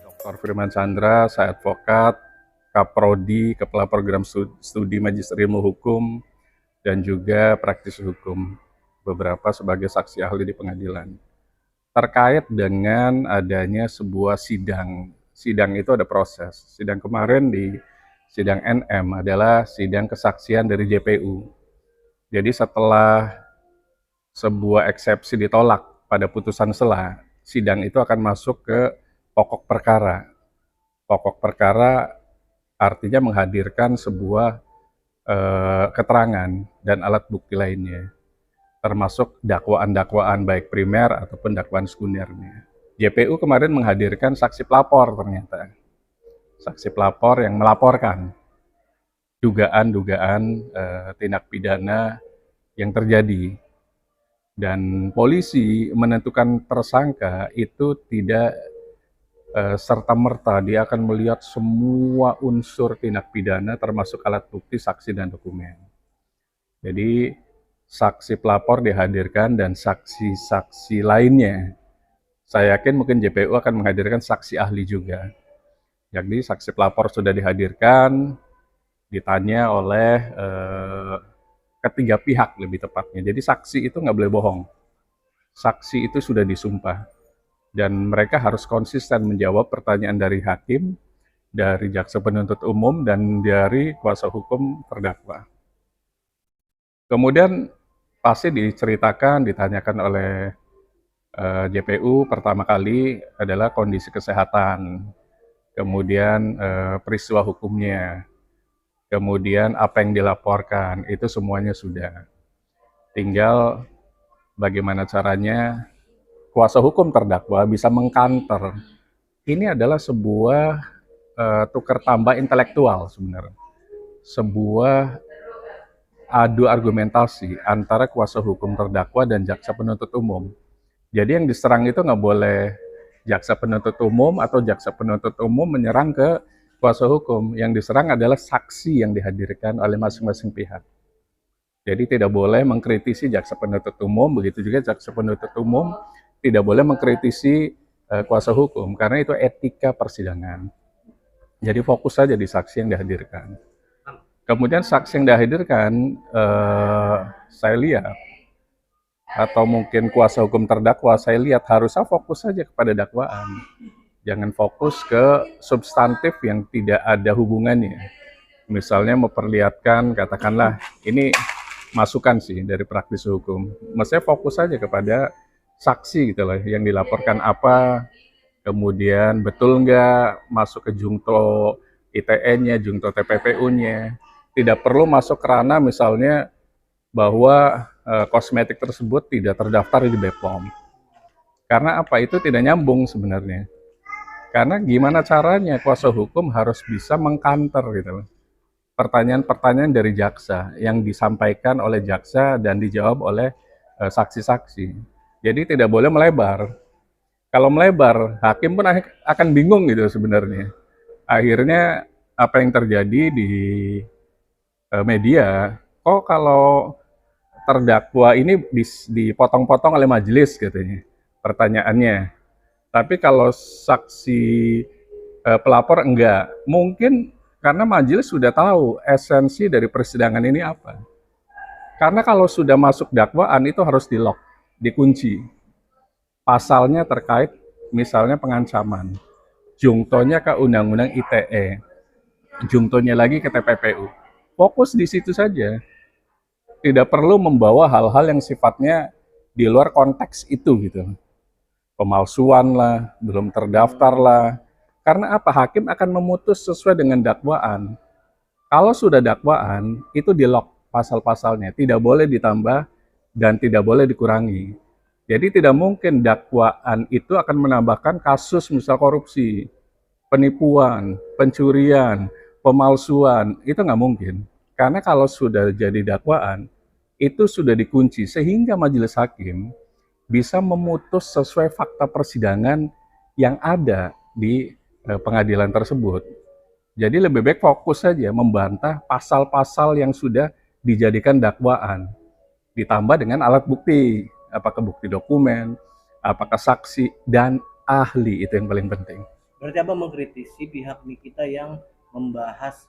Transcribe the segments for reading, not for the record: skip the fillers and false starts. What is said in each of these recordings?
Dr. Firman Chandra, saya advokat, Kaprodi, Kepala Program Studi Magister Ilmu Hukum, dan juga praktisi hukum, beberapa sebagai saksi ahli di pengadilan. Terkait dengan adanya sebuah sidang itu ada proses. Sidang kemarin di sidang NM adalah sidang kesaksian dari JPU. Jadi setelah sebuah eksepsi ditolak pada putusan sela, sidang itu akan masuk ke pokok perkara. Pokok perkara artinya menghadirkan sebuah keterangan dan alat bukti lainnya, termasuk dakwaan-dakwaan baik primer ataupun dakwaan sekundernya. JPU kemarin menghadirkan saksi pelapor ternyata. Saksi pelapor yang melaporkan dugaan-dugaan tindak pidana yang terjadi. Dan polisi menentukan tersangka itu tidak serta-merta dia akan melihat semua unsur tindak pidana termasuk alat bukti, saksi, dan dokumen. Jadi saksi pelapor dihadirkan dan saksi-saksi lainnya. Saya yakin mungkin JPU akan menghadirkan saksi ahli juga. Jadi saksi pelapor sudah dihadirkan, ditanya oleh ketiga pihak lebih tepatnya. Jadi saksi itu nggak boleh bohong. Saksi itu sudah disumpah. Dan mereka harus konsisten menjawab pertanyaan dari hakim, dari jaksa penuntut umum, dan dari kuasa hukum terdakwa. Kemudian pasti diceritakan, ditanyakan oleh JPU pertama kali adalah kondisi kesehatan, kemudian peristiwa hukumnya, kemudian apa yang dilaporkan, itu semuanya sudah. Tinggal bagaimana caranya kuasa hukum terdakwa bisa mengkanter. Ini adalah sebuah tukar tambah intelektual sebenarnya. Sebuah adu argumentasi antara kuasa hukum terdakwa dan jaksa penuntut umum. Jadi yang diserang itu nggak boleh jaksa penuntut umum atau jaksa penuntut umum menyerang ke kuasa hukum. Yang diserang adalah saksi yang dihadirkan oleh masing-masing pihak. Jadi tidak boleh mengkritisi jaksa penuntut umum, begitu juga jaksa penuntut umum tidak boleh mengkritisi kuasa hukum, karena itu etika persidangan. Jadi fokus saja di saksi yang dihadirkan. Kemudian saksi yang dihadirkan, saya lihat, atau mungkin kuasa hukum terdakwa, saya lihat harusnya fokus saja kepada dakwaan. Jangan fokus ke substantif yang tidak ada hubungannya. Misalnya memperlihatkan, katakanlah, ini masukan sih dari praktisi hukum. Maksudnya fokus saja kepada saksi gitu loh, yang dilaporkan apa, kemudian betul nggak masuk ke jungto ITE-nya, jungto TPPU-nya. Tidak perlu masuk ke ranah misalnya bahwa kosmetik tersebut tidak terdaftar di BPOM. Karena apa? Itu tidak nyambung sebenarnya. Karena gimana caranya kuasa hukum harus bisa mengkanter gitu loh. Pertanyaan-pertanyaan dari jaksa yang disampaikan oleh jaksa dan dijawab oleh saksi-saksi. Jadi tidak boleh melebar. Kalau melebar, hakim pun akan bingung gitu sebenarnya. Akhirnya apa yang terjadi di media, kok kalau terdakwa ini dipotong-potong oleh majelis katanya pertanyaannya. Tapi kalau saksi pelapor enggak. Mungkin karena majelis sudah tahu esensi dari persidangan ini apa. Karena kalau sudah masuk dakwaan itu harus di-lock, dikunci. Pasalnya terkait misalnya pengancaman. Jungtonya ke Undang-Undang ITE. Jungtonya lagi ke TPPU. Fokus di situ saja. Tidak perlu membawa hal-hal yang sifatnya di luar konteks itu gitu. Pemalsuan lah, belum terdaftar lah. Karena apa? Hakim akan memutus sesuai dengan dakwaan. Kalau sudah dakwaan, itu di-lock pasal-pasalnya. Tidak boleh ditambah dan tidak boleh dikurangi. Jadi tidak mungkin dakwaan itu akan menambahkan kasus misal korupsi, penipuan, pencurian, pemalsuan. Itu nggak mungkin. Karena kalau sudah jadi dakwaan, itu sudah dikunci sehingga majelis hakim bisa memutus sesuai fakta persidangan yang ada di pengadilan tersebut. Jadi lebih baik fokus saja membantah pasal-pasal yang sudah dijadikan dakwaan. ditambah dengan alat bukti, apakah bukti dokumen, apakah saksi, dan ahli, itu yang paling penting. Berarti Abang mengkritisi pihak kita yang membahas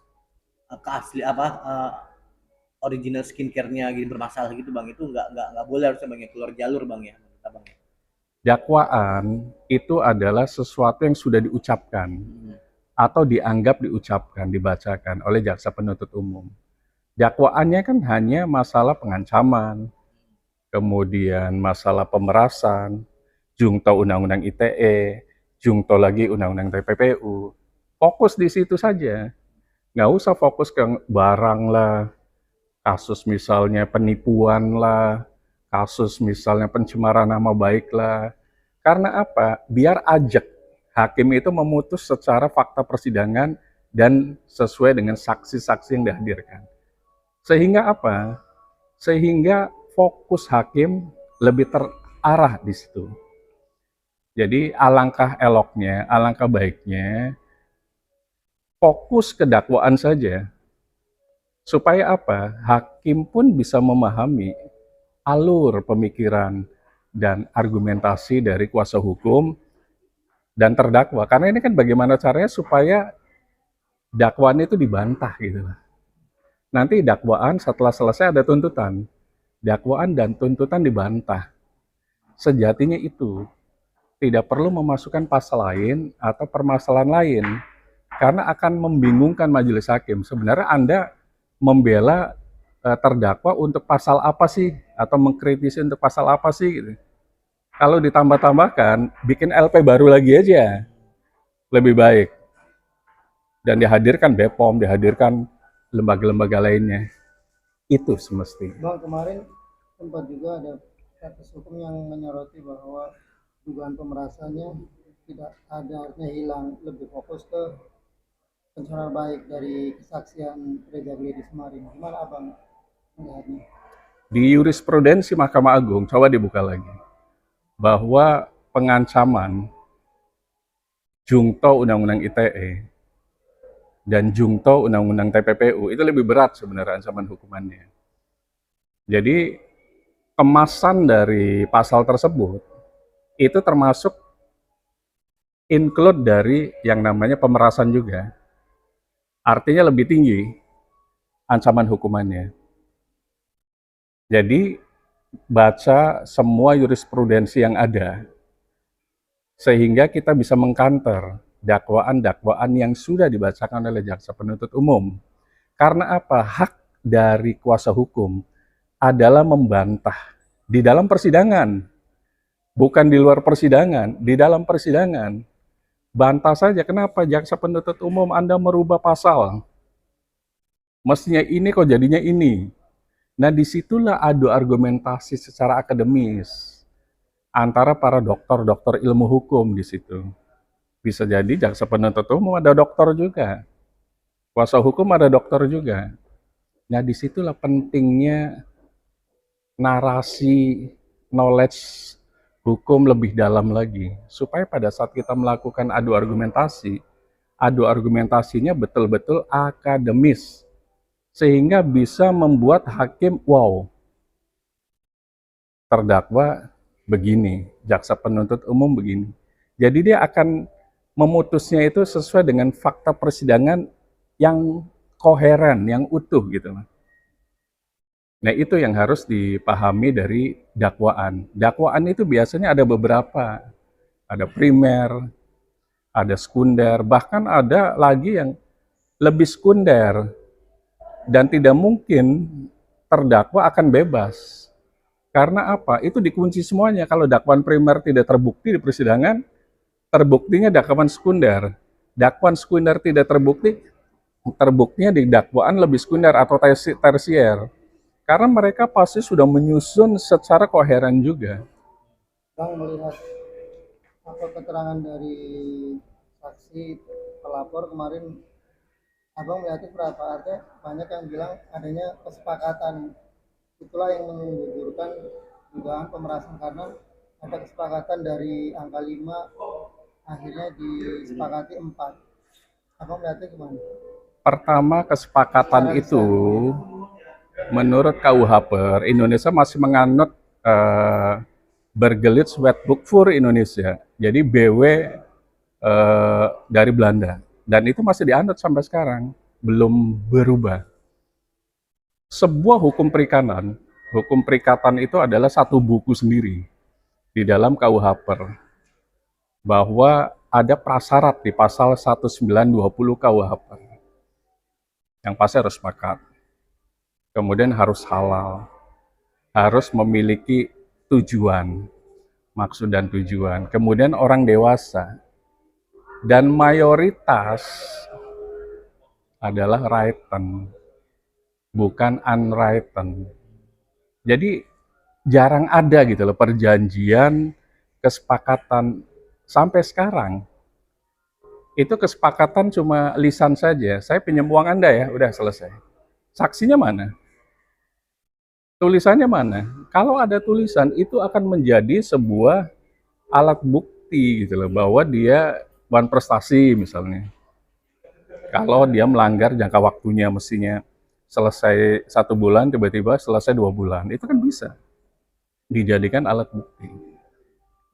keasli apa original skincare-nya gitu bermasalah gitu Bang, itu nggak boleh, harusnya Bang ya keluar jalur Bang ya menurut Abang ya. Dakwaan itu adalah sesuatu yang sudah diucapkan atau dianggap diucapkan, dibacakan oleh jaksa penuntut umum. Dakwaannya kan hanya masalah pengancaman, kemudian masalah pemerasan, jungto undang-undang ITE, jungto lagi undang-undang TPPU. Fokus di situ saja. Nggak usah fokus ke barang lah, kasus misalnya penipuan lah, kasus misalnya pencemaran nama baik lah. Karena apa? Biar ajak hakim itu memutus secara fakta persidangan dan sesuai dengan saksi-saksi yang dihadirkan. Sehingga apa? Sehingga fokus hakim lebih terarah di situ. Jadi alangkah eloknya, alangkah baiknya fokus ke dakwaan saja. Supaya apa? Hakim pun bisa memahami alur pemikiran dan argumentasi dari kuasa hukum dan terdakwa. Karena ini kan bagaimana caranya supaya dakwaan itu dibantah gitu. Nanti dakwaan setelah selesai ada tuntutan. Dakwaan dan tuntutan dibantah. Sejatinya itu tidak perlu memasukkan pasal lain atau permasalahan lain karena akan membingungkan majelis hakim. Sebenarnya Anda membela terdakwa untuk pasal apa sih atau mengkritisi untuk pasal apa sih gitu. Kalau ditambah-tambahkan, bikin LP baru lagi aja lebih baik dan dihadirkan BPOM, dihadirkan lembaga-lembaga lainnya. Itu semestinya. Bang, kemarin sempat juga ada praktis hukum yang menyoroti bahwa dugaan pemerasannya tidak ada, artinya hilang, lebih fokus ke pencemaran baik dari kesaksian Reza Gledi Semarin. Gimana Abang melihatnya? Di jurisprudensi Mahkamah Agung, coba dibuka lagi, bahwa pengancaman jungto Undang-Undang ITE dan jungto Undang-Undang TPPU itu lebih berat sebenarnya ancaman hukumannya. Jadi kemasan dari pasal tersebut itu termasuk include dari yang namanya pemerasan juga. Artinya lebih tinggi ancaman hukumannya. Jadi baca semua jurisprudensi yang ada sehingga kita bisa mengkanter dakwaan-dakwaan yang sudah dibacakan oleh jaksa penuntut umum. Karena apa? Hak dari kuasa hukum adalah membantah di dalam persidangan, bukan di luar persidangan, di dalam persidangan. Bantah saja, kenapa jaksa penuntut umum Anda merubah pasal? Mestinya ini kok jadinya ini. Nah, disitulah adu argumentasi secara akademis antara para dokter-dokter ilmu hukum di situ. Bisa jadi jaksa penuntut umum ada dokter juga, kuasa hukum ada dokter juga. Nah, disitulah pentingnya narasi, knowledge hukum lebih dalam lagi, supaya pada saat kita melakukan adu argumentasinya betul-betul akademis, sehingga bisa membuat hakim, wow, terdakwa begini, jaksa penuntut umum begini. Jadi dia akan memutusnya itu sesuai dengan fakta persidangan yang koheren, yang utuh gitu. Nah, itu yang harus dipahami dari dakwaan. Dakwaan itu biasanya ada beberapa. Ada primer, ada sekunder, bahkan ada lagi yang lebih sekunder. Dan tidak mungkin terdakwa akan bebas. Karena apa? Itu dikunci semuanya. Kalau dakwaan primer tidak terbukti di persidangan, terbuktinya dakwaan sekunder. Dakwaan sekunder tidak terbukti, terbuktinya di dakwaan lebih sekunder atau tersier. Karena mereka pasti sudah menyusun secara koheren juga. Bang melihat apa keterangan dari saksi pelapor kemarin, Abang melihatnya berapa? Artinya banyak yang bilang adanya kesepakatan, itulah yang menggugurkan dugaan pemerasan karena ada kesepakatan dari angka 5 akhirnya disepakati 4. Abang melihatnya gimana? Pertama, kesepakatan itu menurut KUH Indonesia masih menganut Bergelut Wetboek voor Indonesia. Jadi BW dari Belanda. Dan itu masih dianut sampai sekarang, belum berubah. Sebuah hukum perikatan itu adalah satu buku sendiri di dalam KUH bahwa ada prasyarat di pasal 1920 KUH yang pasti harus sepakat. Kemudian harus halal, harus memiliki tujuan, maksud dan tujuan. Kemudian orang dewasa, dan mayoritas adalah written, bukan unwritten. Jadi jarang ada gitu loh perjanjian, kesepakatan sampai sekarang. Itu kesepakatan cuma lisan saja. Saya pinjam uang Anda ya, udah selesai. Saksinya mana? Tulisannya mana? Kalau ada tulisan, itu akan menjadi sebuah alat bukti gitu loh, bahwa dia prestasi misalnya. Kalau dia melanggar jangka waktunya, mestinya selesai 1 bulan, tiba-tiba selesai 2 bulan, itu kan bisa dijadikan alat bukti.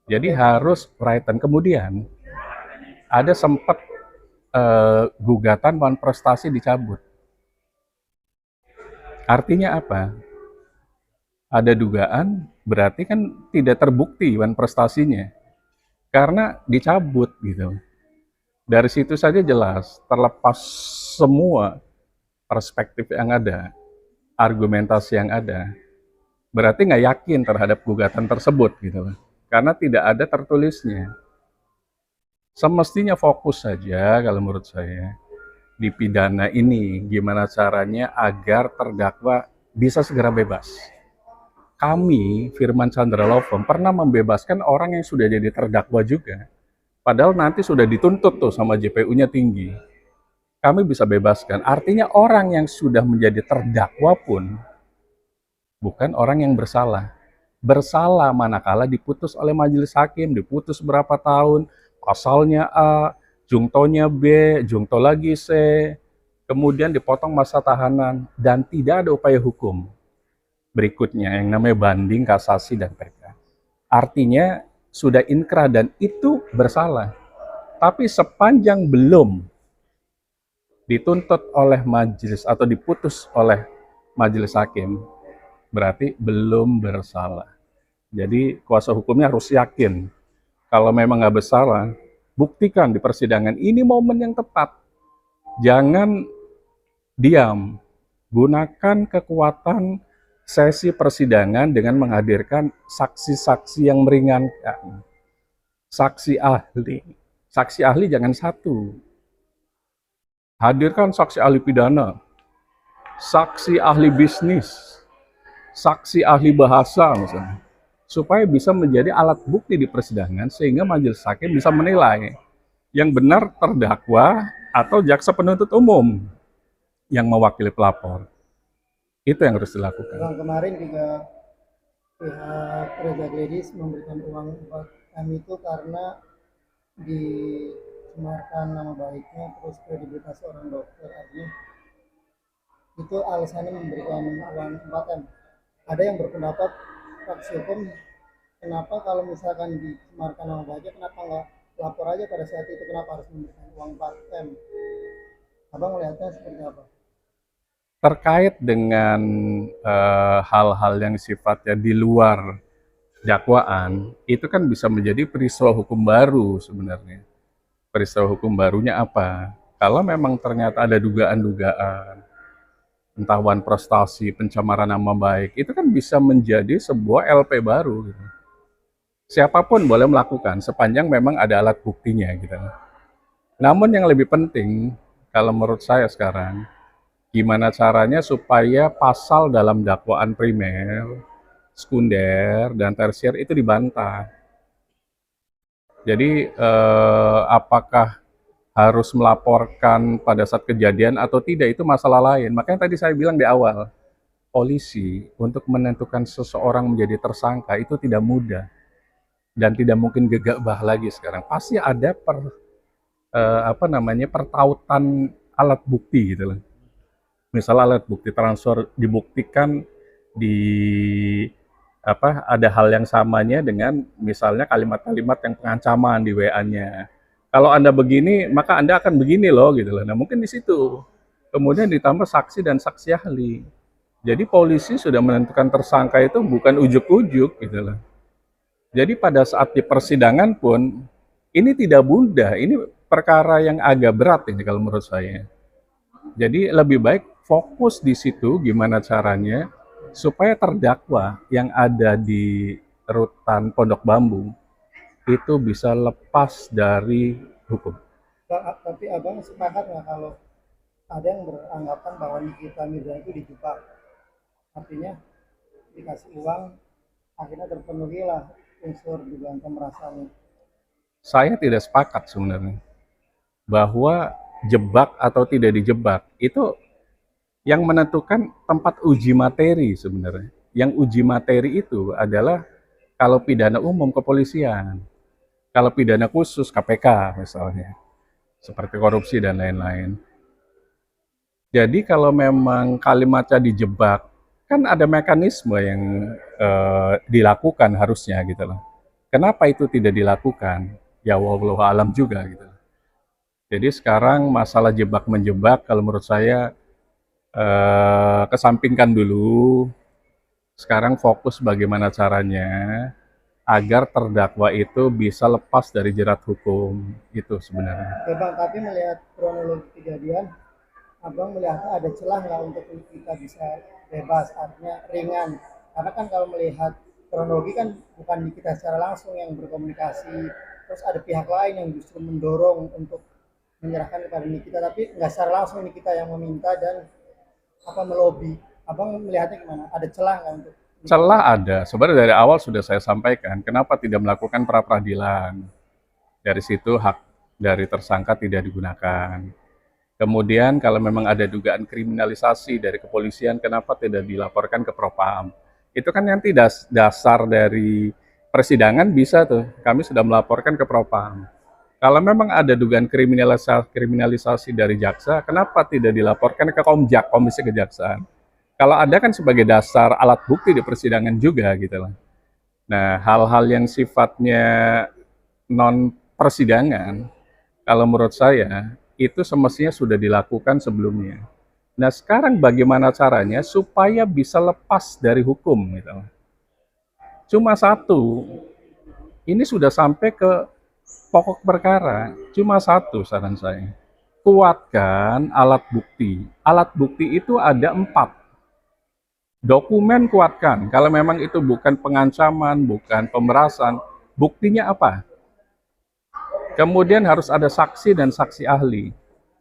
Jadi harus written. Kemudian ada sempat gugatan prestasi dicabut. Artinya apa? Ada dugaan, berarti kan tidak terbukti prestasinya, karena dicabut gitu. Dari situ saja jelas, terlepas semua perspektif yang ada, argumentasi yang ada, berarti nggak yakin terhadap gugatan tersebut gitu loh. Karena tidak ada tertulisnya. Semestinya fokus saja kalau menurut saya di pidana ini, gimana caranya agar terdakwa bisa segera bebas. Kami, Firman Chandra Law Firm, pernah membebaskan orang yang sudah jadi terdakwa juga. Padahal nanti sudah dituntut tuh sama JPU-nya tinggi. Kami bisa bebaskan. Artinya orang yang sudah menjadi terdakwa pun bukan orang yang bersalah. Bersalah manakala diputus oleh majelis hakim, diputus berapa tahun, pasalnya A, jungtonya B, jungto lagi C, kemudian dipotong masa tahanan, dan tidak ada upaya hukum berikutnya yang namanya banding, kasasi, dan PK. Artinya sudah inkrah dan itu bersalah. Tapi sepanjang belum dituntut oleh majelis atau diputus oleh majelis hakim, berarti belum bersalah. Jadi kuasa hukumnya harus yakin kalau memang nggak bersalah, buktikan di persidangan. Ini momen yang tepat. Jangan diam. Gunakan kekuatan sesi persidangan dengan menghadirkan saksi-saksi yang meringankan. Saksi ahli. Saksi ahli jangan satu. Hadirkan saksi ahli pidana, saksi ahli bisnis, saksi ahli bahasa misalnya, supaya bisa menjadi alat bukti di persidangan sehingga majelis hakim bisa menilai yang benar terdakwa atau jaksa penuntut umum yang mewakili pelapor. Itu yang harus dilakukan. Bang, kemarin juga pihak Reza Gledis memberikan uang 4M itu karena dicemarkan nama baiknya, terus kredibilitas seorang dokter. Artinya itu alasannya memberikan uang 4M. Ada yang berpendapat fraksi hukum, kenapa kalau misalkan dicemarkan nama baiknya, kenapa nggak lapor aja pada saat itu, kenapa harus memberikan uang 4M? Abang melihatnya seperti apa? Terkait dengan hal-hal yang sifatnya di luar dakwaan, itu kan bisa menjadi peristiwa hukum baru sebenarnya. Peristiwa hukum barunya apa? Kalau memang ternyata ada dugaan-dugaan, entah prestasi, pencemaran nama baik, itu kan bisa menjadi sebuah LP baru. Gitu. Siapapun boleh melakukan, sepanjang memang ada alat buktinya. Gitu. Namun yang lebih penting, kalau menurut saya sekarang, gimana caranya supaya pasal dalam dakwaan primer, sekunder, dan tersier itu dibantah. Jadi apakah harus melaporkan pada saat kejadian atau tidak, itu masalah lain. Makanya tadi saya bilang di awal, polisi untuk menentukan seseorang menjadi tersangka itu tidak mudah. Dan tidak mungkin gegabah lagi sekarang. Pasti ada pertautan alat bukti gitu loh. Misal alat bukti transfer dibuktikan di ada hal yang samanya dengan misalnya kalimat-kalimat yang pengancaman di WA-nya. Kalau Anda begini, maka Anda akan begini loh gitu loh. Nah, mungkin di situ. Kemudian ditambah saksi dan saksi ahli. Jadi polisi sudah menentukan tersangka itu bukan ujuk-ujuk gitu loh. Jadi pada saat di persidangan pun ini tidak mudah. Ini perkara yang agak berat ini kalau menurut saya. Jadi lebih baik fokus di situ gimana caranya supaya terdakwa yang ada di rutan Pondok Bambu itu bisa lepas dari hukum. Tapi abang sepakat nggak kalau ada yang beranggapan bahwa Nikita Mirzani itu dijebak, artinya dikasih uang akhirnya terpenuhilah unsur dugaan pemerasan. Saya tidak sepakat sebenarnya bahwa jebak atau tidak dijebak itu yang menentukan tempat uji materi sebenarnya. Yang uji materi itu adalah kalau pidana umum kepolisian, kalau pidana khusus KPK misalnya, seperti korupsi dan lain-lain. Jadi kalau memang kalimatnya dijebak, kan ada mekanisme yang dilakukan harusnya gitu loh. Kenapa itu tidak dilakukan? Ya wallahu alam juga gitu. Jadi sekarang masalah jebak menjebak kalau menurut saya kesampingkan dulu. Sekarang fokus bagaimana caranya agar terdakwa itu bisa lepas dari jerat hukum itu sebenarnya. Bang, tapi melihat kronologi kejadian, abang melihat ada celah nggak untuk kita bisa bebas, artinya ringan? Karena kan kalau melihat kronologi kan bukan kita secara langsung yang berkomunikasi, terus ada pihak lain yang justru mendorong untuk menyerahkan kepada Nikita, tapi nggak secara langsung Nikita yang meminta dan melobi. Abang melihatnya gimana? Ada celah nggak untuk Celah ada. Sebenarnya dari awal sudah saya sampaikan, kenapa tidak melakukan pra peradilan. Dari situ hak dari tersangka tidak digunakan. Kemudian kalau memang ada dugaan kriminalisasi dari kepolisian, kenapa tidak dilaporkan ke Propam? Itu kan nanti dasar dari persidangan bisa tuh. Kami sudah melaporkan ke Propam. Kalau memang ada dugaan kriminalisasi dari jaksa, kenapa tidak dilaporkan ke Komjak, Komisi Kejaksaan? Kalau ada kan sebagai dasar alat bukti di persidangan juga gitu loh. Nah, hal-hal yang sifatnya non persidangan, kalau menurut saya itu semestinya sudah dilakukan sebelumnya. Nah, sekarang bagaimana caranya supaya bisa lepas dari hukum gitu loh. Cuma satu, ini sudah sampai ke pokok perkara, cuma satu saran saya. Kuatkan alat bukti. Alat bukti itu ada 4. Dokumen kuatkan. Kalau memang itu bukan pengancaman, bukan pemerasan, buktinya apa? Kemudian harus ada saksi dan saksi ahli.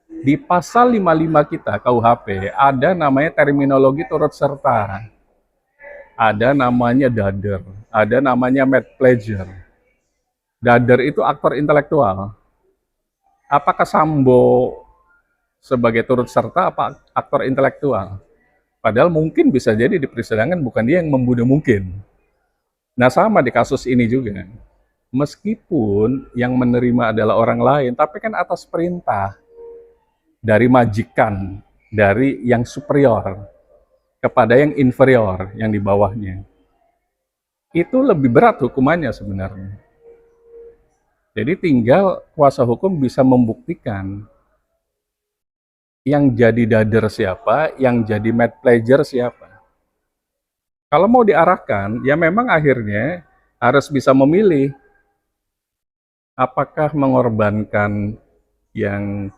Di pasal 55 kita KUHP ada namanya terminologi turut serta. Ada namanya dader, ada namanya mad pleasure. Dader itu aktor intelektual. Apakah Sambo sebagai turut serta apa aktor intelektual? Padahal mungkin bisa jadi di persidangan bukan dia yang membunuh mungkin. Nah sama di kasus ini juga. Meskipun yang menerima adalah orang lain, tapi kan atas perintah dari majikan, dari yang superior, kepada yang inferior, yang di bawahnya. Itu lebih berat hukumannya sebenarnya. Jadi tinggal kuasa hukum bisa membuktikan yang jadi dader siapa, yang jadi mad pleasure siapa. Kalau mau diarahkan, ya memang akhirnya harus bisa memilih apakah mengorbankan yang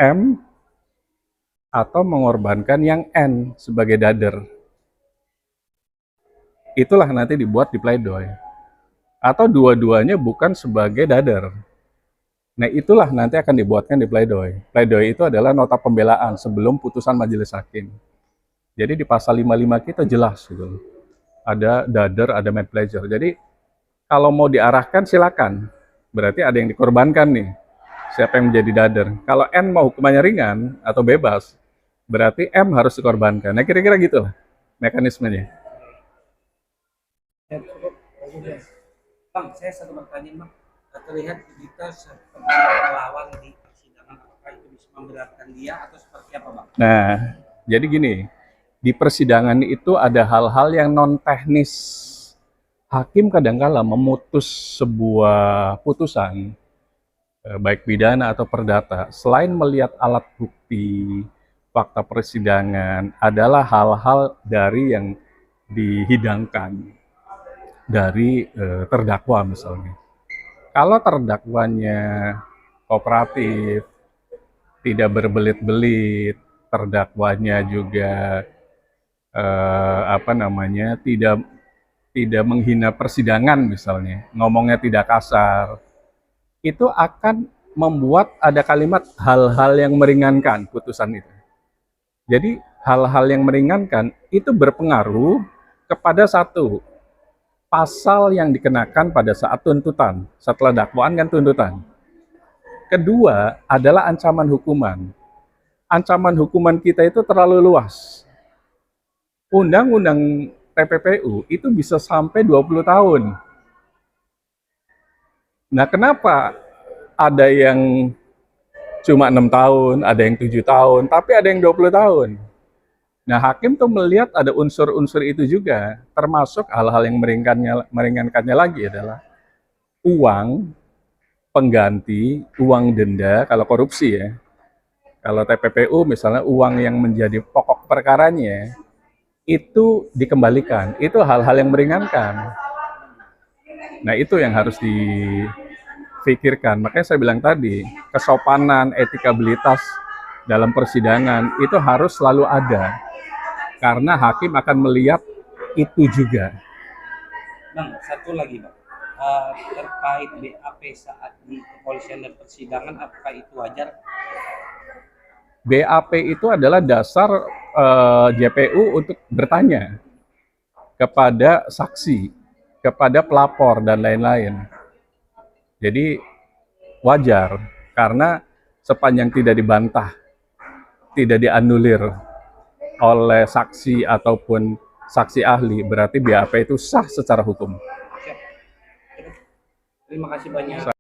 M atau mengorbankan yang N sebagai dader. Itulah nanti dibuat di pledoi. Atau dua-duanya bukan sebagai dader. Nah itulah nanti akan dibuatkan di pledoi. Pledoi itu adalah nota pembelaan sebelum putusan majelis hakim. Jadi di pasal 55 kita jelas gitu. Ada dader, ada mad pleasure. Jadi kalau mau diarahkan silakan. Berarti ada yang dikorbankan nih. Siapa yang menjadi dader. Kalau N mau hukumannya ringan atau bebas, berarti M harus dikorbankan. Nah kira-kira gitu lah mekanismenya. Bang, saya satu pertanyaan, Bang. Terlihat kita seperti melawan di persidangan, apakah itu bisa memberatkan dia atau seperti apa, Bang? Nah, Jadi gini, di persidangan itu ada hal-hal yang non teknis. Hakim kadangkala memutus sebuah putusan, baik pidana atau perdata, selain melihat alat bukti, fakta persidangan, adalah hal-hal dari yang dihidangkan dari terdakwa misalnya. Kalau terdakwanya kooperatif, tidak berbelit-belit, terdakwanya juga tidak menghina persidangan misalnya, ngomongnya tidak kasar, itu akan membuat ada kalimat hal-hal yang meringankan putusan itu. Jadi hal-hal yang meringankan itu berpengaruh kepada satu, pasal yang dikenakan pada saat tuntutan. Setelah dakwaan kan tuntutan. Kedua adalah ancaman hukuman. Ancaman hukuman kita itu terlalu luas. Undang-undang TPPU itu bisa sampai 20 tahun. Nah, kenapa ada yang cuma 6 tahun, ada yang 7 tahun, tapi ada yang 20 tahun? Nah, hakim tuh melihat ada unsur-unsur itu juga, termasuk hal-hal yang meringankannya lagi adalah uang pengganti, uang denda, kalau korupsi ya. Kalau TPPU misalnya uang yang menjadi pokok perkaranya, itu dikembalikan. Itu hal-hal yang meringankan. Nah, itu yang harus difikirkan. Makanya saya bilang tadi, kesopanan, etikabilitas dalam persidangan itu harus selalu ada. Karena hakim akan melihat itu juga. Bang, satu lagi bang. Terkait BAP saat di kepolisian dan persidangan, apakah itu wajar? BAP itu adalah dasar JPU untuk bertanya kepada saksi, kepada pelapor, dan lain-lain. Jadi wajar, karena sepanjang tidak dibantah, tidak dianulir oleh saksi ataupun saksi ahli, berarti BAP itu sah secara hukum. Siap. Terima kasih banyak.